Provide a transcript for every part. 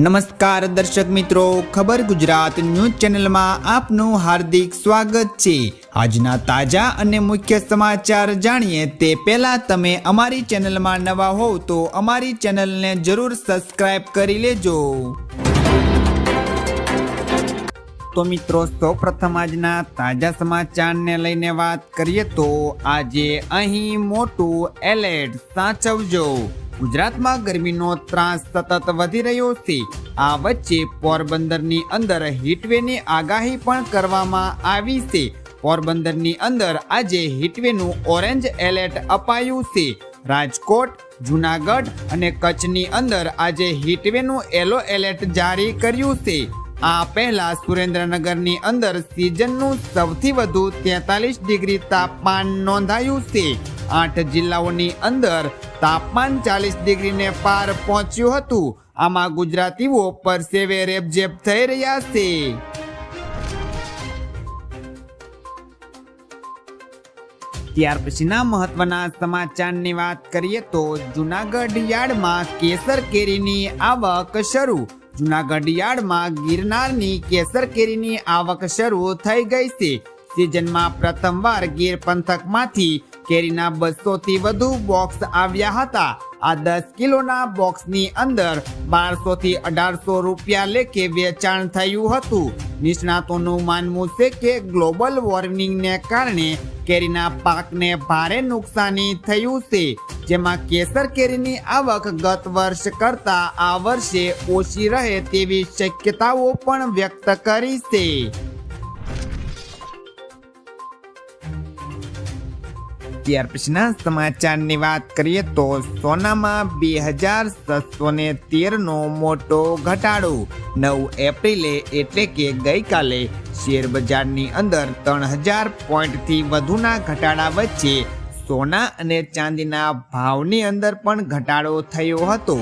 નમસ્કાર દર્શક મિત્રો, ખબર ગુજરાત ન્યૂઝ ચેનલમાં આપનું હાર્દિક સ્વાગત છે। આજના તાજા અને મુખ્ય સમાચાર જાણીએ તે પહેલા તમે અમારી ચેનલમાં નવા હોવ તો અમારી ચેનલને જરૂર સબસ્ક્રાઇબ કરી લેજો। તો મિત્રો, સૌપ્રથમ આજના તાજા સમાચારને લઈને વાત કરીએ તો આજે અહીં મોટું એલર્ટ સાચવજો। ગુજરાતમાં ગરમીનો ત્રાસ સતત વધી રહ્યો છે। આ વચ્ચે પોરબંદરની અંદર હીટવેવની આગાહી પણ કરવામાં આવી છે। પોરબંદરની અંદર આજે હીટવેવનું ઓરેન્જ એલર્ટ અપાયું છે। રાજકોટ, જૂનાગઢ અને કચ્છની અંદર આજે હીટવેવનું યલો એલર્ટ જારી કર્યું છે। આ પહેલા સુરેન્દ્રનગરની અંદર સિઝનનું સૌથી વધુ 43 ડિગ્રી તાપમાન નોંધાયું છે। 8 જિલ્લાઓની અંદર તાપમાન 40 ડિગ્રીને પાર પહોંચ્યું હતું। આમાં ગુજરાતીઓ પરસેવે રેબઝેબ થઈ રહ્યા છે। ત્યાર પછીના મહત્વના સમાચારની વાત કરીએ તો જૂનાગઢ યાર્ડમાં કેસર કેરીની આવક શરૂ। જૂનાગઢ યાર્ડમાં ગિરનારની કેસર કેરીની આવક શરૂ થઈ ગઈ છે। સિઝનમાં પ્રથમવાર ગીર પંથકમાંથી કેરીના 200 થી વધુ બોક્સ આવ્યા હતા। આ 10 કિલોના બોક્સની અંદર 1200 થી 1800 રૂપિયા લેખે વેચાણ થયું હતું। નિષ્ણાતોનું માનવું છે કે ગ્લોબલ વોર્મિંગને કારણે કેરીના પાકને ભારે નુકસાની થયું છે, જેમાં કેસર કેરીની આવક ગત વર્ષ કરતા આ વર્ષે ઓછી રહે તેવી શક્યતાઓ પણ વ્યક્ત કરી છે। ત્યાર પછીના સમાચારની વાત કરીએ તો સોનામાં 2613 નો મોટો ઘટાડો। 9 એપ્રિલે એટલે કે ગઈકાલે શેર બજારની અંદર 3000 પોઈન્ટથી વધુના ઘટાડા વચ્ચે સોના અને ચાંદીના ભાવની અંદર પણ ઘટાડો થયો હતો।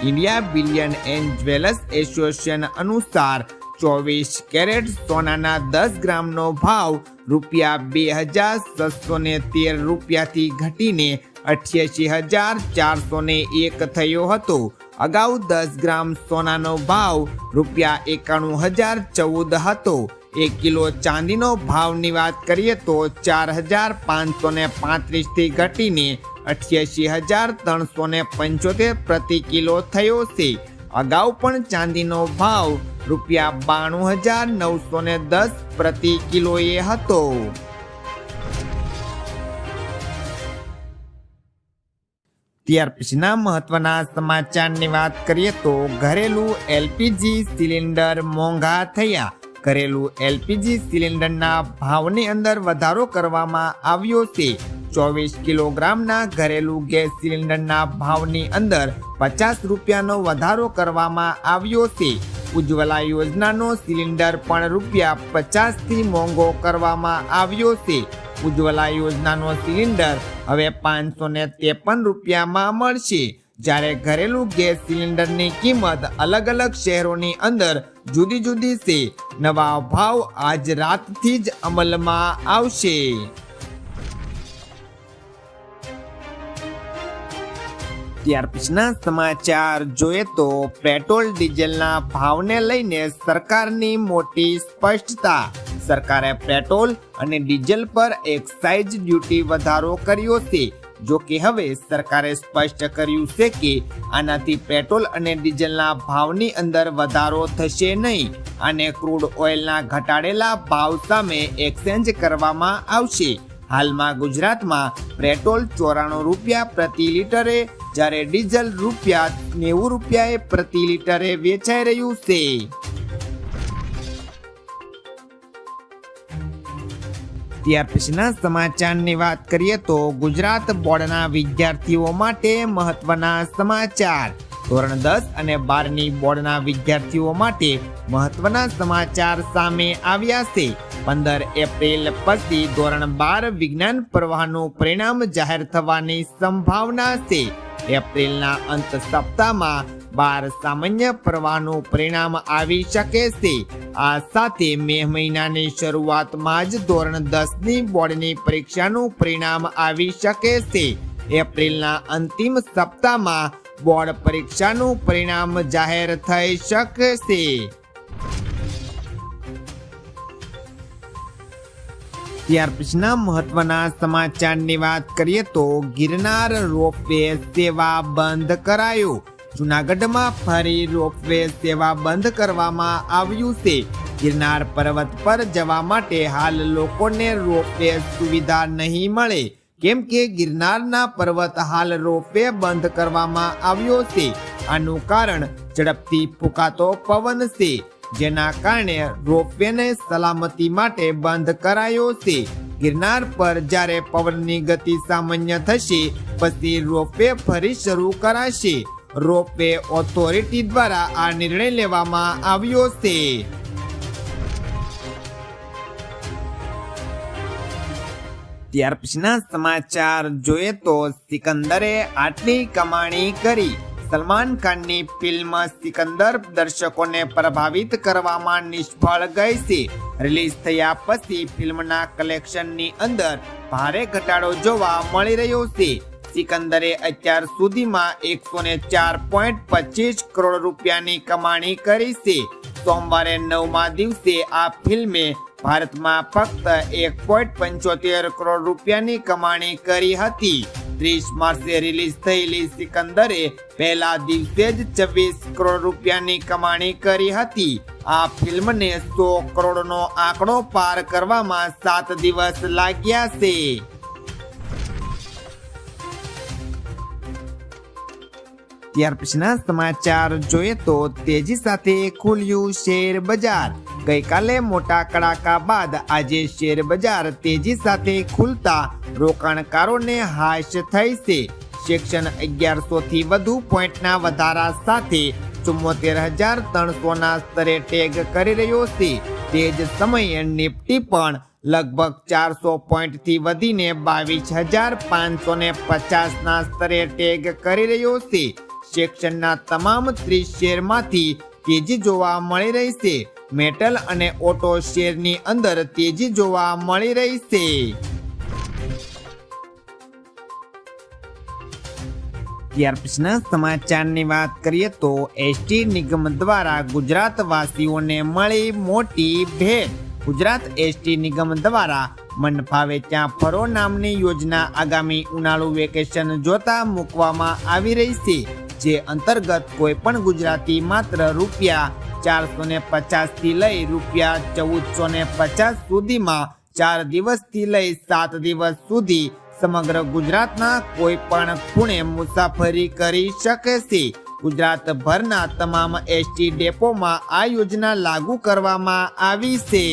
India billion and jewellers association અનુસાર 24 કેરેટ સોનાના 10 ગ્રામનો ભાવ ₹2613 રૂપિયાથી ઘટીને 88,401 થયો હતો। અગાઉ 10 ગ્રામ સોનાનો ભાવ ₹91,014 હતો। 1 કિલો ચાંદીનો ભાવની વાત કરીએ તો 4,535 થી ઘટીને 88,375 પ્રતિ કિલો થયો છે। અગાઉ પણ ચાંદીનો ભાવ ₹92,910 પ્રતિ કિલોએ હતો। ત્યાર પછીના મહત્વના સમાચારની વાત કરીએ તો ઘરેલું એલપીજી સિલિન્ડર મોંઘા થયા। ઘરેલું એલપીજી સિલિન્ડરના ભાવની અંદર વધારો કરવામાં આવ્યો છે। 24 કિલોગ્રામના ઘરેલું ગેસ સિલિન્ડરના ભાવની અંદર 50 રૂપિયાનો વધારો કરવામાં આવ્યો છે। ઉજ્જવલા યોજનાનો સિલિન્ડર પણ ₹50 થી મોંઘો કરવામાં આવ્યો છે। ઉજ્જવલા યોજનાનો સિલિન્ડર હવે 553 રૂપિયામાં મળશે, જ્યારે ઘરેલું ગેસ સિલિન્ડરની કિંમત અલગ અલગ શહેરોની અંદર જુદી જુદી છે। નવા ભાવ આજ રાતથી જ અમલમાં આવશે। ત્યાર પછીના સમાચાર જોઈએ તો પેટ્રોલ ડીઝલના ભાવને લઈને સરકારની મોટી સ્પષ્ટતા। સરકારે પેટ્રોલ અને ડીઝલ પર એક્સાઇઝ ડ્યુટી વધારો કર્યો છે। જો કે હવે સરકારે સ્પષ્ટ કર્યું છે કે આનાથી પેટ્રોલ અને ડીઝલના ભાવની અંદર વધારો થશે નહીં। આને ક્રૂડ ઓઇલના ઘટાડેલા ભાવ સામે એક્સચેન્જ કરવામાં આવશે। હાલમાં ગુજરાતમાં પેટ્રોલ 94 રૂપિયા પ્રતિ લીટરે જ્યારે ડીઝલ ₹90 રૂપિયાએ પ્રતિ લીટરે વેચાઈ રહ્યું છે। ત્યાર પછીના સમાચારની વાત કરીએ તો ગુજરાત બોર્ડના વિદ્યાર્થીઓ માટે મહત્વના સમાચાર। ધોરણ 10 અને 12ની બોર્ડના વિદ્યાર્થીઓ માટે મહત્વના સમાચાર સામે આવ્યા છે। 15 એપ્રિલ પછી ધોરણ 12 વિજ્ઞાન પ્રવાહનું પરિણામ જાહેર થવાની સંભાવના છે। એપ્રિલના અંત સપ્તાહમાં 12 સામાન્ય પ્રવાહનું પરિણામ આવી શકે છે। આ સાથે મે મહિનાની શરૂઆતમાં જ ધોરણ 10ની બોર્ડની પરીક્ષાનું પરિણામ આવી શકે છે। એપ્રિલના અંતિમ સપ્તાહમાં બોર્ડ પરીક્ષાનું પરિણામ જાહેર થઈ શકશે। ત્યાર પછીના મહત્વના સમાચારની વાત કરીએ તો ગિરનાર રોપવે સેવા બંધ કરાયું। જૂનાગઢમાં ફરી રોપવે સેવા બંધ કરવામાં આવ્યું છે। ગિરનાર પર્વત પર જવા માટે હાલ લોકોને રોપવે સુવિધા નહીં મળે, કેમ કે ગિરનારના પર્વત હાલ રોપવે બંધ કરવામાં આવ્યો છે। આનું કારણ ઝડપથી ફૂંકાતો પવન છે, જેના કારણે રોપવેને સલામતી માટે બંધ કરાયો છે। ગિરનાર પર જ્યારે પવનની ગતિ સામાન્ય થશે પછી રોપવે ફરી શરૂ કરાશે। રોપવે ઓથોરિટી દ્વારા આ નિર્ણય લેવામાં આવ્યો છે। ત્યાર પછીના સમાચાર જોઈએ તો સિકંદરે આટલી કમાણી કરી। સલમાન ખાનની ફિલ્મ સિકંદર દર્શકોને પ્રભાવિત કરવામાં નિષ્ફળ ગઈ છે। રિલીઝ થયા પછી ફિલ્મના કલેક્શનની અંદર ભારે ઘટાડો જોવા મળી રહ્યો છે। સિકંદરે અત્યાર સુધીમાં 104.25 કરોડ રૂપિયાની કમાણી કરી છે। સોમવારે 9મા દિવસે આ ફિલ્મે ભારતમાં ફક્ત 1.75 કરોડ રૂપિયાની કમાણી કરી હતી। 30 માર્ચે રિલીઝ થયેલી સિકંદરે પહેલા દિવસે જ 26 કરોડ રૂપિયાની કમાણી કરી હતી। આ ફિલ્મને 100 કરોડનો આંકડો પાર કરવામાં 7 દિવસ લાગ્યા છે। ત્યાર પછીના સમાચાર જોઈએ તો તેજી સાથે ખુલ્યું શેર બજાર। ગઈકાલે મોટા કડાકા બાદ આજે શેર બજાર તેજી સાથે ખુલતા રોકાણકારોને હાશ થઈ છે। સેક્શન 1100 થી વધુ પોઈન્ટના વધારા સાથે 74,300ના સ્તરે ટેગ કરી રહ્યો છે। તે જ સમયે નિફ્ટી પણ લગભગ 400 પોઈન્ટથી વધીને 22,550ના સ્તરે ટેગ કરી રહ્યો છે। સેક્શનના તમામ 30 શેરમાંથી તેજી જોવા મળી રહી છે। મેટલ અને ઓટો શેરની અંદર તેજી જોવા મળી રહી છે। ત્યાર પછીના સમાચારની વાત કરીએ તો એસટી નિગમ દ્વારા ગુજરાતવાસીઓને મળી મોટી ભેટ। ગુજરાત એસટી નિગમ દ્વારા મન ફાવે ત્યાં ફરો નામની યોજના આગામી ઉનાળુ વેકેશન જોતા મૂકવામાં આવી રહી છે। જે અંતર્ગત કોઈ પણ ગુજરાતી માત્ર ₹450 થી લઈ ₹1450 સુધીમાં 4 દિવસથી લઈ 7 દિવસ સુધી સમગ્ર ગુજરાતના કોઈ પણ ખૂણે મુસાફરી કરી શકે છે। ગુજરાતભરના તમામ એસટી ડેપોમાં આ યોજના લાગુ કરવામાં આવી છે।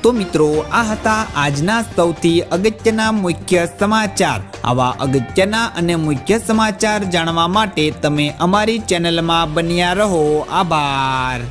તો મિત્રો, આ હતા આજના સૌથી અગત્યના મુખ્ય સમાચાર। આવા અગત્યના અને મુખ્ય સમાચાર જાણવા માટે તમે અમારી ચેનલમાં બન્યા રહો। આભાર।